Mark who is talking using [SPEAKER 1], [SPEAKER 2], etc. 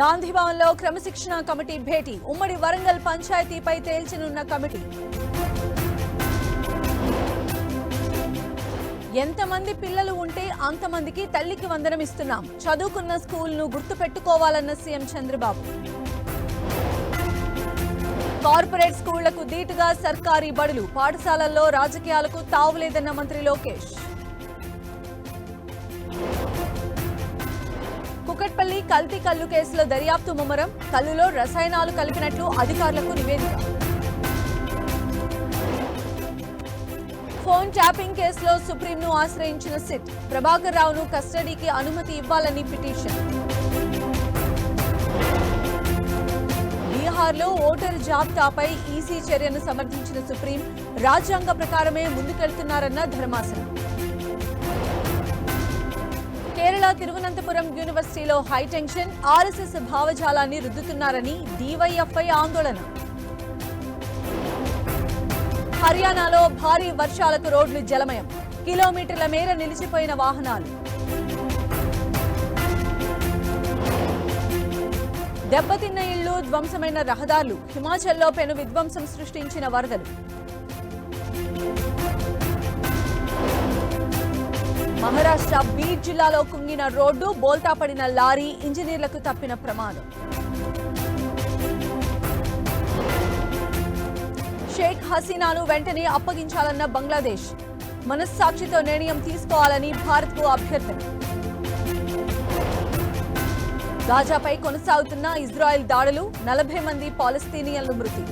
[SPEAKER 1] గాంధీ భవన్లో క్రమశిక్షణ కమిటీ భేటీ. ఉమ్మడి వరంగల్ పంచాయతీపై తేల్చనున్న కమిటీ. ఎంతమంది పిల్లలు ఉంటే అంతమందికి తల్లికి వందనం ఇస్తున్నాం. చదువుకున్న స్కూల్ను గుర్తుపెట్టుకోవాలన్న సీఎం చంద్రబాబు. కార్పొరేట్ స్కూళ్లకు దీటుగా సర్కారీ బడులు. పాఠశాలల్లో రాజకీయాలకు తావులేదన్న మంత్రి లోకేష్. కుకట్పల్లి కల్తీ కల్లు కేసులో దర్యాప్తు ముమ్మరం. కల్లులో రసాయనాలు కలిపినట్లు అధికారులకు నివేదిక. ఫోన్ ట్యాపింగ్ కేసులో సుప్రీంను ఆశ్రయించిన సిట్. ప్రభాకర్ రావును కస్టడీకి అనుమతి ఇవ్వాలని పిటిషన్. బీహార్లో ఓటరు జాబితాపై ఈసీ చర్యను సమర్థించిన సుప్రీం. రాజ్యాంగ ప్రకారమే ముందుకెళ్తున్నారన్న ధర్మాసనం. కేరళ తిరువనంతపురం యూనివర్సిటీలో హైటెన్షన్. ఆర్ఎస్ఎస్ భావజాలాన్ని రుద్దుతున్నారని డీవైఎఫ్ఐ ఆందోళన. హర్యానాలో భారీ వర్షాలకు రోడ్లు జలమయం. కిలోమీటర్ల మేర నిలిచిపోయిన వాహనాలు. దెబ్బతిన్న ఇళ్లు, ధ్వంసమైన రహదారులు. హిమాచల్లో పెను విధ్వంసం సృష్టించిన వరదలు. మహారాష్ట్ర బీడ్ జిల్లాలో కుంగిన రోడ్డు. బోల్తా పడిన లారీ. ఇంజనీర్లకు తప్పిన ప్రమాదం. షేక్ హసీనాను వెంటనే అప్పగించాలన్న బంగ్లాదేశ్. మనస్సాక్షితో నిర్ణయం తీసుకోవాలని భారత్కు అభ్యర్థన. గాజాపై కొనసాగుతున్న ఇజ్రాయెల్ దాడులు. 40 మంది పాలస్తీనియన్లు మృతి.